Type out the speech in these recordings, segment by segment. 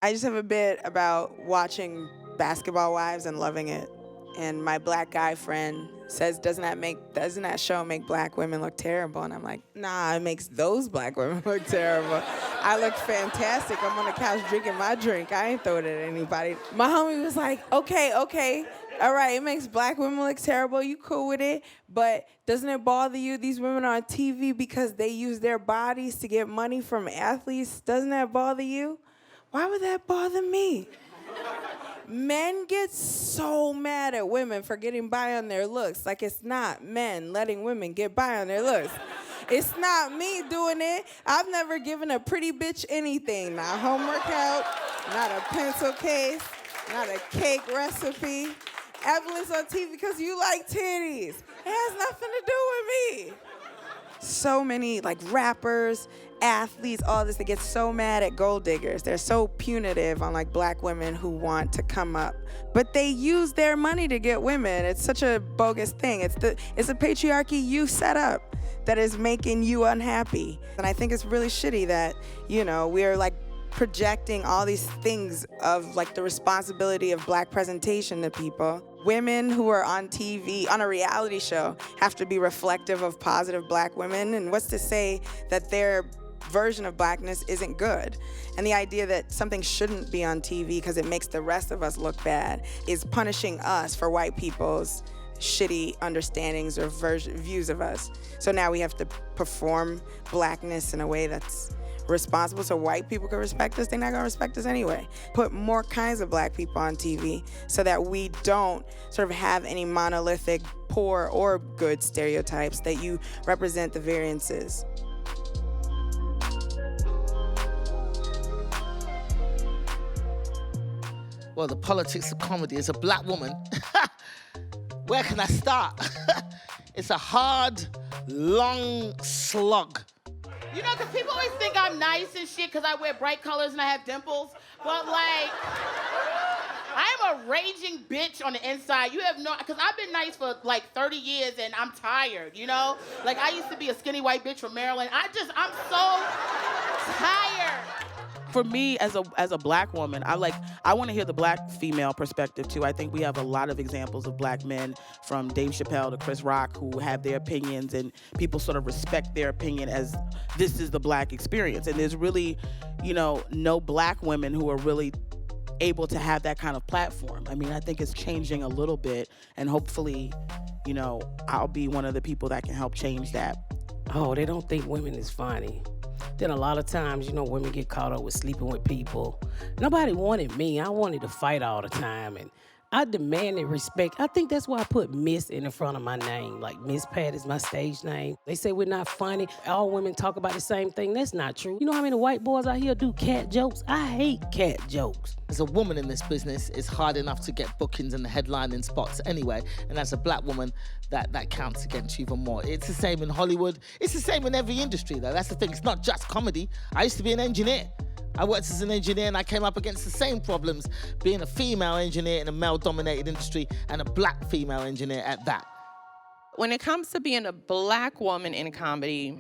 I just have a bit about watching Basketball Wives and loving it. And my black guy friend says, doesn't that show make black women look terrible? And I'm like, nah, it makes those black women look terrible. I look fantastic. I'm on the couch drinking my drink. I ain't throwing it at anybody. My homie was like, okay, all right, it makes black women look terrible. You cool with it? But doesn't it bother you? These women are on TV because they use their bodies to get money from athletes. Doesn't that bother you? Why would that bother me? Men get so mad at women for getting by on their looks. Like it's not men letting women get by on their looks. It's not me doing it. I've never given a pretty bitch anything. Not a homework help, not a pencil case, not a cake recipe. Evelyn's on TV because you like titties. It has nothing to do with me. So many like rappers, athletes, all this, they get so mad at gold diggers. They're so punitive on like black women who want to come up. But they use their money to get women. It's such a bogus thing. It's a patriarchy you set up that is making you unhappy. And I think it's really shitty that, we're like projecting all these things of like the responsibility of black presentation to people. Women who are on TV, on a reality show, have to be reflective of positive black women. And what's to say that their version of blackness isn't good? And the idea that something shouldn't be on TV because it makes the rest of us look bad is punishing us for white people's shitty understandings or views of us. So now we have to perform blackness in a way that's responsible so white people can respect us. They're not gonna respect us anyway. Put more kinds of black people on TV so that we don't sort of have any monolithic poor or good stereotypes, that you represent the variances. Well, the politics of comedy as a black woman, where can I start? It's a hard, long slog. You know, because people always think I'm nice and shit because I wear bright colors and I have dimples. But, like, I am a raging bitch on the inside. You have no... Because I've been nice for, like, 30 years and I'm tired, you know? Like, I used to be a skinny white bitch from Maryland. I'm so tired. For me, as a black woman, I want to hear the black female perspective too. I think we have a lot of examples of black men, from Dave Chappelle to Chris Rock, who have their opinions, and people sort of respect their opinion as this is the black experience. And there's really, no black women who are really able to have that kind of platform. I mean, I think it's changing a little bit, and hopefully, I'll be one of the people that can help change that. Oh, they don't think women is funny. Then a lot of times, women get caught up with sleeping with people. Nobody wanted me. I wanted to fight all the time, and I demanded respect. I think that's why I put Miss in the front of my name. Like, Miss Pat is my stage name. They say we're not funny. All women talk about the same thing. That's not true. You know how many white boys out here do cat jokes? I hate cat jokes. As a woman in this business, it's hard enough to get bookings and the headlining spots anyway. And as a black woman, that counts against you even more. It's the same in Hollywood. It's the same in every industry, though. That's the thing. It's not just comedy. I used to be an engineer. I worked as an engineer and I came up against the same problems being a female engineer in a male-dominated industry, and a black female engineer at that. When it comes to being a black woman in comedy,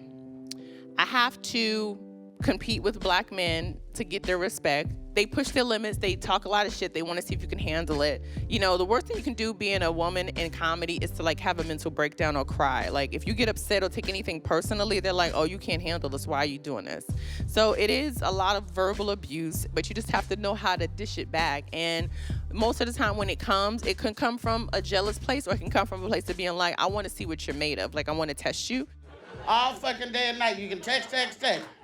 I have to compete with black men to get their respect. They push their limits. They talk a lot of shit. They want to see if you can handle it. The worst thing you can do being a woman in comedy is to have a mental breakdown or cry. Like, if you get upset or take anything personally, they're like, oh, you can't handle this. Why are you doing this? So it is a lot of verbal abuse, but you just have to know how to dish it back. And most of the time when it comes, it can come from a jealous place, or it can come from a place of being like, I want to see what you're made of. Like, I want to test you. All fucking day and night. You can text.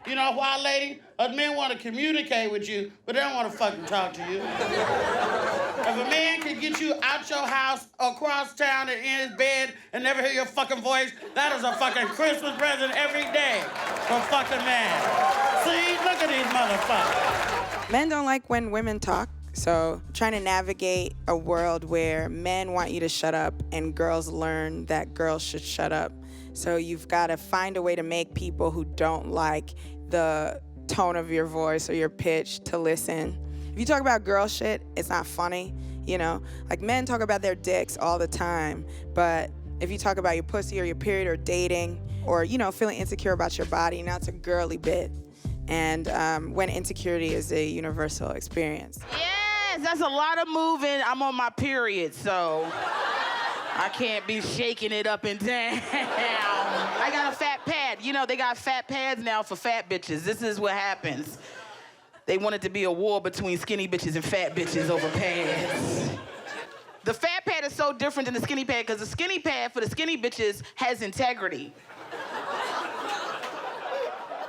You know why, lady? Us men want to communicate with you, but they don't want to fucking talk to you. If a man can get you out your house, across town, and in his bed, and never hear your fucking voice, that is a fucking Christmas present every day for a fucking man. See? Look at these motherfuckers. Men don't like when women talk. So trying to navigate a world where men want you to shut up and girls learn that girls should shut up. So you've got to find a way to make people who don't like the tone of your voice or your pitch to listen. If you talk about girl shit, it's not funny, Like, men talk about their dicks all the time, but if you talk about your pussy or your period or dating or, feeling insecure about your body, now it's a girly bit. and when insecurity is a universal experience. Yes, that's a lot of moving. I'm on my period, so I can't be shaking it up and down. I got a fat pad. You know, they got fat pads now for fat bitches. This is what happens. They want it to be a war between skinny bitches and fat bitches over pads. The fat pad is so different than the skinny pad because the skinny pad for the skinny bitches has integrity.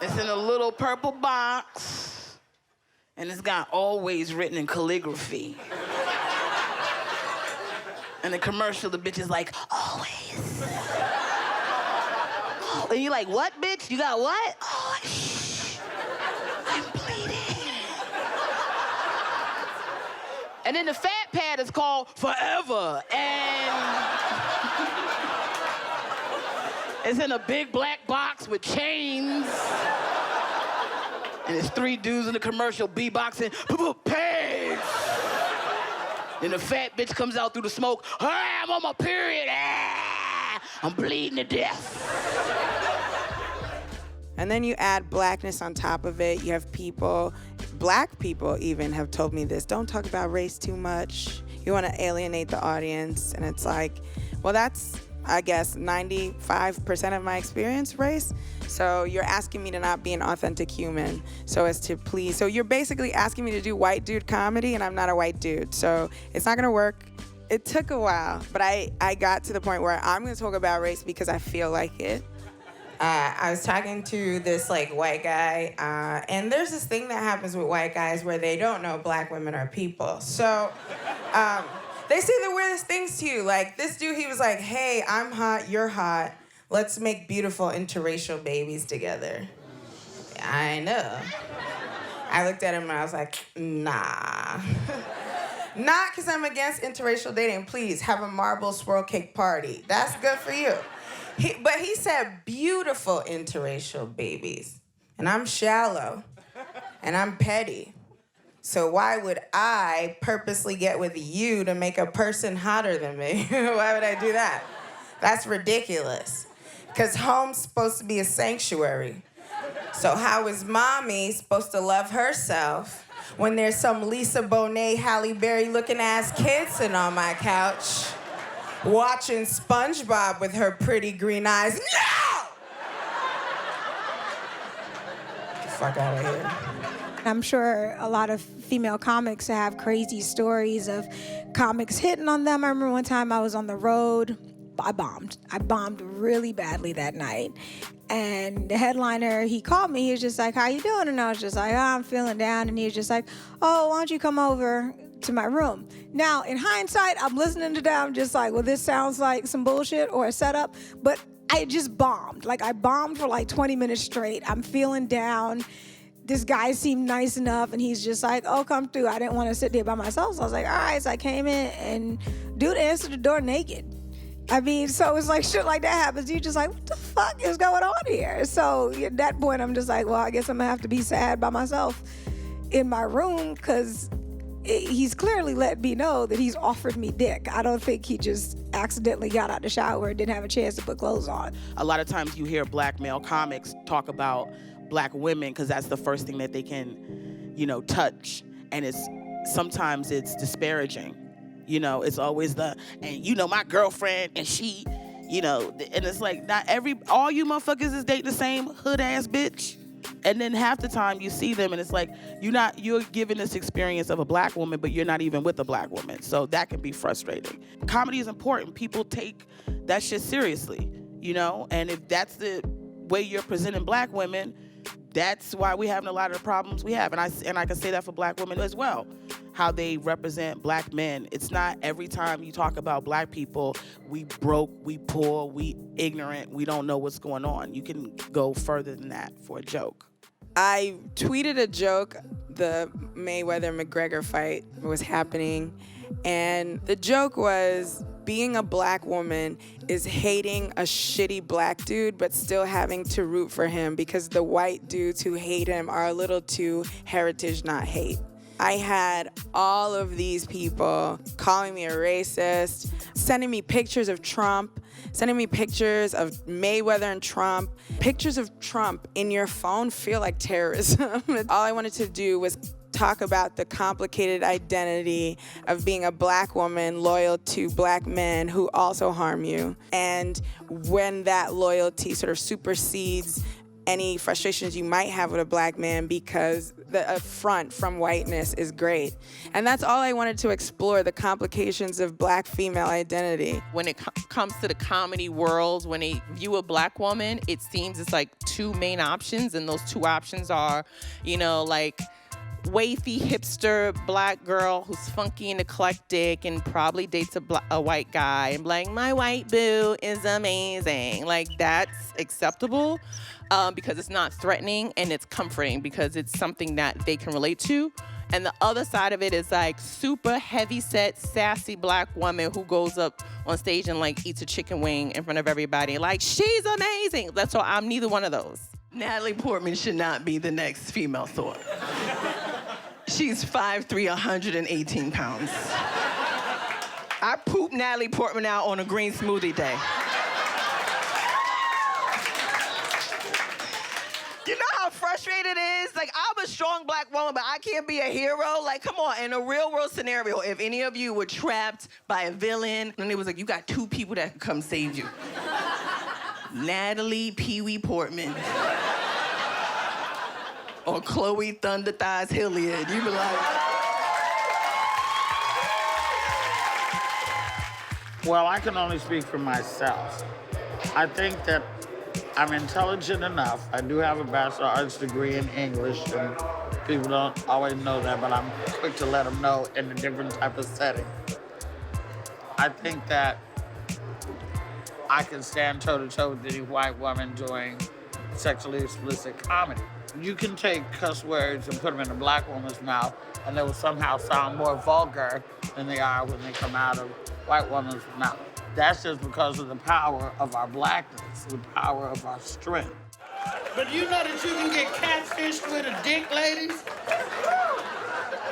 It's in a little purple box, and it's got always written in calligraphy. And the commercial, the bitch is like, always. And you're like, what, bitch? You got what? Oh, shh. I'm bleeding. And then the fat pad is called Forever. And it's in a big black box with chains. And it's 3 dudes in the commercial beatboxing, pegs. Then the fat bitch comes out through the smoke. Hey, I'm on my period. I'm bleeding to death. And then you add blackness on top of it. You have people, black people even have told me this, don't talk about race too much. You want to alienate the audience. And it's like, well, that's, I guess, 95% of my experience, race. So you're asking me to not be an authentic human so as to please. So you're basically asking me to do white dude comedy, and I'm not a white dude. So it's not going to work. It took a while, but I got to the point where I'm going to talk about race because I feel like it. I was talking to this white guy, and there's this thing that happens with white guys where they don't know black women are people. So they say the weirdest things to you. Like this dude, he was like, hey, I'm hot, you're hot. Let's make beautiful interracial babies together. I know. I looked at him and I was like, nah. Not because I'm against interracial dating. Please, have a marble swirl cake party. That's good for you. But he said beautiful interracial babies. And I'm shallow. And I'm petty. So why would I purposely get with you to make a person hotter than me? Why would I do that? That's ridiculous. Because home's supposed to be a sanctuary. So how is mommy supposed to love herself when there's some Lisa Bonet, Halle Berry looking ass kid sitting on my couch watching SpongeBob with her pretty green eyes? No! Get the fuck out of here. I'm sure a lot of female comics have crazy stories of comics hitting on them. I remember one time I was on the road. I bombed really badly that night. And the headliner, he called me. He was just like, how you doing? And I was just like, oh, I'm feeling down. And he was just like, oh, why don't you come over to my room? Now, in hindsight, I'm listening to that. I'm just like, well, this sounds like some bullshit or a setup. But I just bombed. I bombed for 20 minutes straight. I'm feeling down. This guy seemed nice enough, and he's just like, oh, come through. I didn't want to sit there by myself. So I was like, all right. So I came in, and dude answered the door naked. I mean, so it's shit like that happens. You're just like, what the fuck is going on here? So at that point, I'm just like, well, I guess I'm going to have to be sad by myself in my room because he's clearly let me know that he's offered me dick. I don't think he just accidentally got out the shower and didn't have a chance to put clothes on. A lot of times you hear black male comics talk about black women because that's the first thing that they can, touch. And sometimes it's disparaging. It's always my girlfriend and she, and it's like not all you motherfuckers is dating the same hood ass bitch. And then half the time you see them and it's like, you're giving this experience of a black woman, but you're not even with a black woman. So that can be frustrating. Comedy is important. People take that shit seriously, and if that's the way you're presenting black women, that's why we're having a lot of the problems we have. And I can say that for black women as well, how they represent black men. It's not every time you talk about black people, we broke, we poor, we ignorant, we don't know what's going on. You can go further than that for a joke. I tweeted a joke. The Mayweather-McGregor fight was happening. And the joke was, being a black woman is hating a shitty black dude, but still having to root for him because the white dudes who hate him are a little too heritage, not hate. I had all of these people calling me a racist, sending me pictures of Trump, sending me pictures of Mayweather and Trump. Pictures of Trump in your phone feel like terrorism. All I wanted to do was talk about the complicated identity of being a black woman loyal to black men who also harm you. And when that loyalty sort of supersedes any frustrations you might have with a black man, because the affront from whiteness is great. And that's all I wanted to explore, the complications of black female identity. When it comes to the comedy world, when they view a black woman, it seems it's like two main options, and those two options are, like wavy hipster black girl who's funky and eclectic and probably dates a white guy and like, my white boo is amazing. Like, that's acceptable because it's not threatening, and it's comforting because it's something that they can relate to. And the other side of it is like super heavy-set, sassy black woman who goes up on stage and like eats a chicken wing in front of everybody. Like, she's amazing. That's why I'm neither one of those. Natalie Portman should not be the next female Thor. She's 5'3", 118 pounds. I pooped Natalie Portman out on a green smoothie day. You know how frustrated it is? Like, I'm a strong black woman, but I can't be a hero. Like, come on, in a real world scenario, if any of you were trapped by a villain, and it was like, you got two people that could come save you. Natalie Pee-wee Portman. Or Chloé Thunder Thighs Hilliard. You be like... Well, I can only speak for myself. I think that I'm intelligent enough. I do have a Bachelor of Arts degree in English, and people don't always know that, but I'm quick to let them know in a different type of setting. I think that I can stand toe-to-toe with any white woman doing sexually explicit comedy. You can take cuss words and put them in a black woman's mouth, and they will somehow sound more vulgar than they are when they come out of white woman's mouth. That's just because of the power of our blackness, the power of our strength. But you know that you can get catfished with a dick, ladies?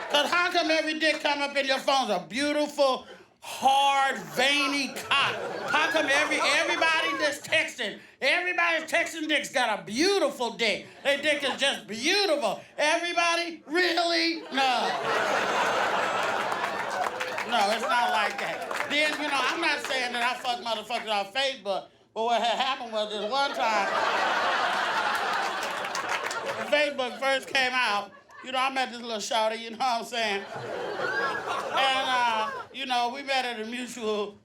Because how come every dick come up in your phone's a beautiful, hard, veiny cock? How come everybody that's texting, everybody's texting dick's got a beautiful dick? Their dick is just beautiful. Everybody? Really? No. No, it's not like that. Then, I'm not saying that I fuck motherfuckers off Facebook, but what had happened was this one time, when Facebook first came out, I met this little shawty, you know what I'm saying? And, we met at a mutual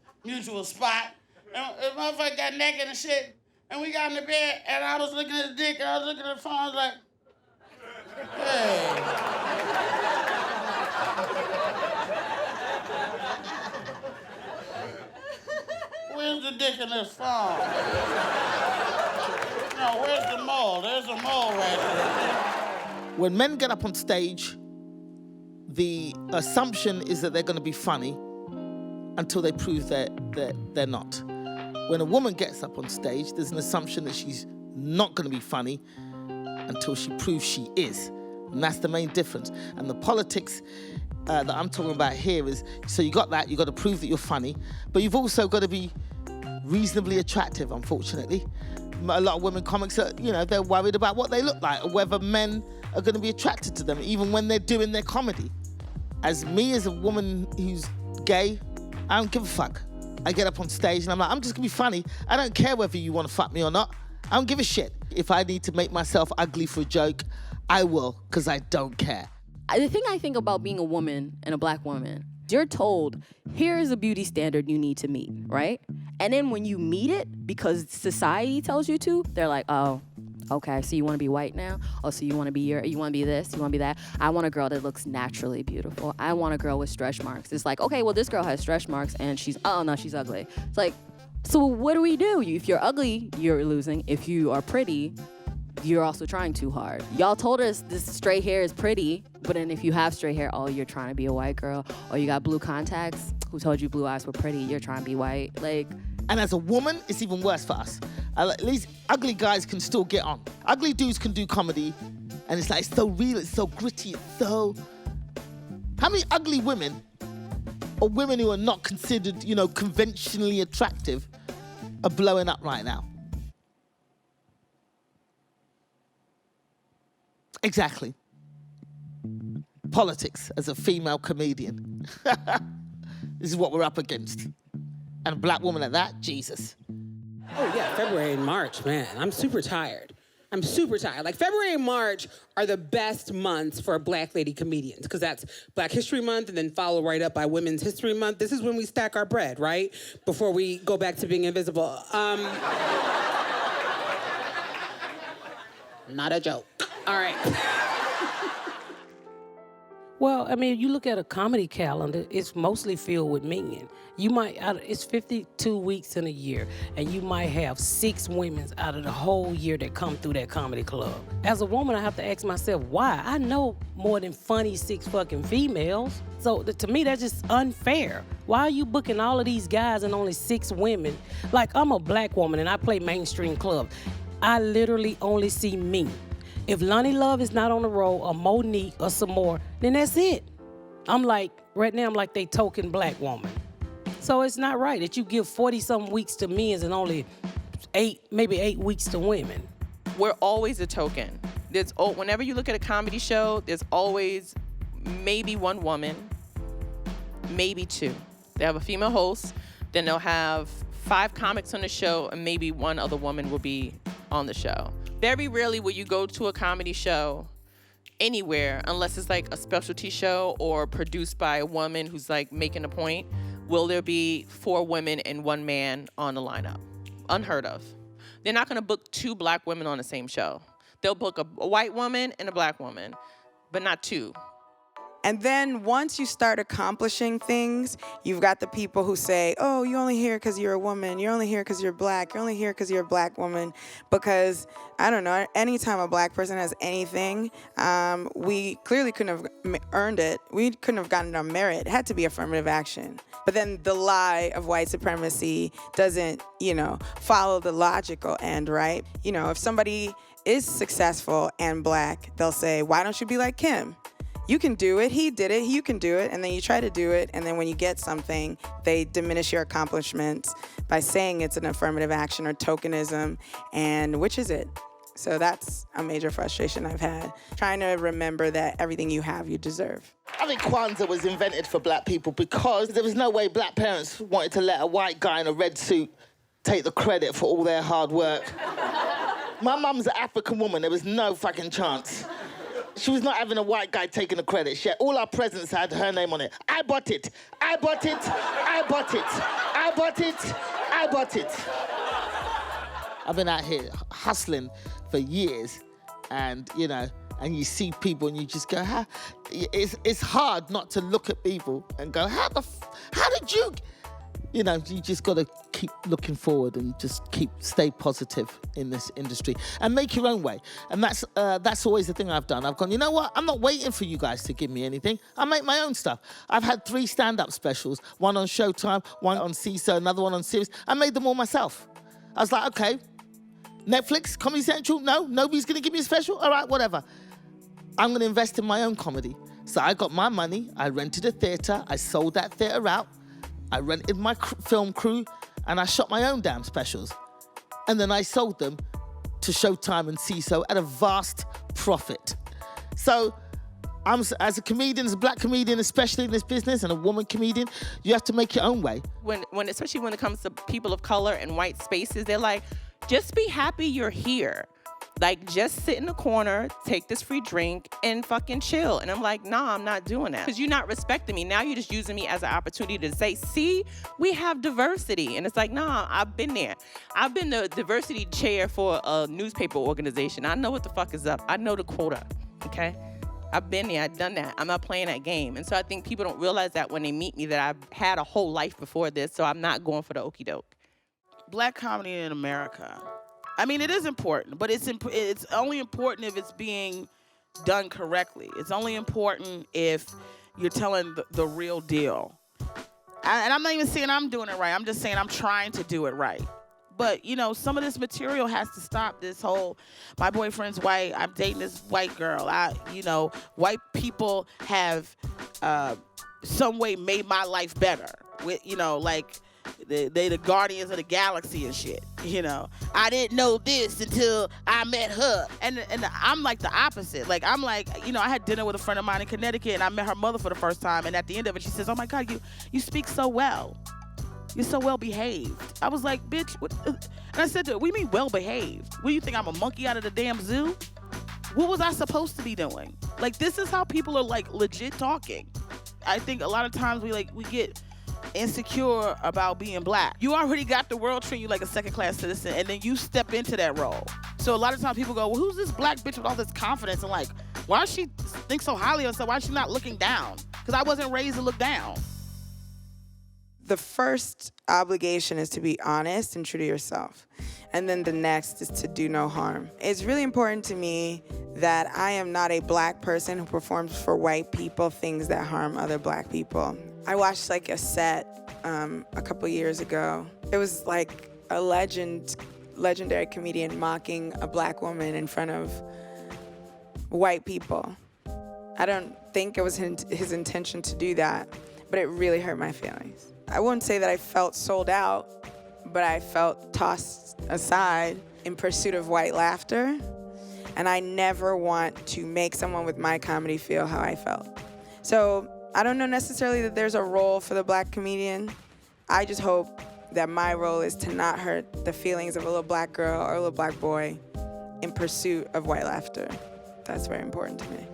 spot. And the motherfucker got naked and shit. And we got in the bed, and I was looking at the dick, and I was looking at the phone, I was like, hey. Where's the dick in this phone? No, where's the mole? There's a mole right there. When men get up on stage, the assumption is that they're going to be funny until they prove that they're not. When a woman gets up on stage, there's an assumption that she's not going to be funny until she proves she is. And that's the main difference. And the politics that I'm talking about here is, so you got that, you got to prove that you're funny, but you've also got to be reasonably attractive, unfortunately. A lot of women comics are, they're worried about what they look like or whether men are going to be attracted to them, even when they're doing their comedy. As a woman who's gay, I don't give a fuck. I get up on stage and I'm like, I'm just gonna be funny. I don't care whether you want to fuck me or not. I don't give a shit. If I need to make myself ugly for a joke, I will, because I don't care. The thing I think about being a woman and a black woman, you're told, here's a beauty standard you need to meet, right? And then when you meet it, because society tells you to, they're like, oh, okay, so you want to be white now? Oh, so you want to be you want to be this, you want to be that? I want a girl that looks naturally beautiful. I want a girl with stretch marks. It's like, okay, well, this girl has stretch marks and she's ugly. It's like, so what do we do? If you're ugly, you're losing. If you are pretty, you're also trying too hard. Y'all told us this straight hair is pretty, but then if you have straight hair, oh, you're trying to be a white girl. Or you got blue contacts. Who told you blue eyes were pretty? You're trying to be white. And as a woman, it's even worse for us. At least ugly guys can still get on. Ugly dudes can do comedy, and it's so real, it's so gritty, it's so How many ugly women or women who are not considered, conventionally attractive are blowing up right now? Exactly. Politics as a female comedian. This is what we're up against. And a black woman at that, Jesus. Oh yeah, February and March, man, I'm super tired. Like February and March are the best months for black lady comedians because that's Black History Month and then follow right up by Women's History Month. This is when we stack our bread, right? Before we go back to being invisible. Not a joke. All right. Well, I mean, you look at a comedy calendar, it's mostly filled with men. It's 52 weeks in a year, and you might have 6 women out of the whole year that come through that comedy club. As a woman, I have to ask myself, why? I know more than funny 6 fucking females. So to me, that's just unfair. Why are you booking all of these guys and only 6 women? Like, I'm a black woman and I play mainstream club. I literally only see me. If Lonnie Love is not on the road, or Monique, or some more, then that's it. Right now I'm like they token black woman. So it's not right that you give 40-something weeks to men and only 8 weeks to women. We're always a token. Whenever you look at a comedy show, there's always maybe 1 woman, maybe 2. They have a female host, then they'll have 5 comics on the show, and maybe 1 other woman will be on the show. Very rarely will you go to a comedy show anywhere, unless it's like a specialty show or produced by a woman who's like making a point, will there be 4 women and 1 man on the lineup. Unheard of. They're not gonna book 2 black women on the same show. They'll book a white woman and a black woman, but not 2. And then once you start accomplishing things, you've got the people who say, oh, you're only here because you're a woman. You're only here because you're black. You're only here because you're a black woman. Because, I don't know, anytime a black person has anything, we clearly couldn't have earned it. We couldn't have gotten it on merit. It had to be affirmative action. But then the lie of white supremacy doesn't, follow the logical end, right? If somebody is successful and black, they'll say, why don't you be like Kim? You can do it. He did it. You can do it. And then you try to do it. And then when you get something, they diminish your accomplishments by saying it's an affirmative action or tokenism. And which is it? So that's a major frustration I've had. Trying to remember that everything you have, you deserve. I think Kwanzaa was invented for black people because there was no way black parents wanted to let a white guy in a red suit take the credit for all their hard work. My mum's an African woman. There was no fucking chance. She was not having a white guy taking the credit. All our presents had her name on it. I bought it. I bought it. I bought it. I bought it. I bought it. I've been out here hustling for years, and and you see people and you just go, it's hard not to look at people and go, how did you? You just got to keep looking forward and just stay positive in this industry and make your own way. And that's always the thing I've done. I've gone, you know what? I'm not waiting for you guys to give me anything. I make my own stuff. I've had 3 stand-up specials, 1 on Showtime, 1 on CISO, another 1 on Sirius. I made them all myself. I was like, okay, Netflix, Comedy Central, no, nobody's going to give me a special? All right, whatever. I'm going to invest in my own comedy. So I got my money, I rented a theater, I sold that theater out, I rented my film crew, and I shot my own damn specials. And then I sold them to Showtime and CISO at a vast profit. So as a comedian, as a black comedian, especially in this business, and a woman comedian, you have to make your own way. Especially when it comes to people of color and white spaces, they're like, just be happy you're here. Like, just sit in the corner, take this free drink, and fucking chill. And I'm like, nah, I'm not doing that. Because you're not respecting me. Now you're just using me as an opportunity to say, see, we have diversity. And it's like, nah, I've been there. I've been the diversity chair for a newspaper organization. I know what the fuck is up. I know the quota, okay? I've been there. I've done that. I'm not playing that game. And so I think people don't realize that when they meet me, that I've had a whole life before this, so I'm not going for the okie doke. Black comedy in America. I mean, it is important, but it's only important if it's being done correctly. It's only important if you're telling the real deal. And I'm not even saying I'm doing it right. I'm just saying I'm trying to do it right. But, some of this material has to stop. This whole, my boyfriend's white, I'm dating this white girl. White people have some way made my life better. With, you know, like they the guardians of the galaxy and shit. You know, I didn't know this until I met her. And I'm like the opposite. Like, I'm like, you know, I had dinner with a friend of mine in Connecticut, and I met her mother for the first time. And at the end of it, she says, "Oh my God, you speak so well. You're so well behaved." I was like, "Bitch," what? And I said to her, "What do you mean well behaved? What do you think, I'm a monkey out of the damn zoo? What was I supposed to be doing?" Like, this is how people are like legit talking. I think a lot of times we get insecure about being black. You already got the world treating you like a second-class citizen, and then you step into that role. So a lot of times people go, "Well, who's this black bitch with all this confidence?" And like, why does she think so highly of herself? Why is she not looking down? Because I wasn't raised to look down. The first obligation is to be honest and true to yourself. And then the next is to do no harm. It's really important to me that I am not a black person who performs for white people things that harm other black people. I watched like a set a couple years ago. It was like a legendary comedian mocking a black woman in front of white people. I don't think it was his intention to do that, but it really hurt my feelings. I wouldn't say that I felt sold out, but I felt tossed aside in pursuit of white laughter. And I never want to make someone with my comedy feel how I felt. So I don't know necessarily that there's a role for the black comedian. I just hope that my role is to not hurt the feelings of a little black girl or a little black boy in pursuit of white laughter. That's very important to me.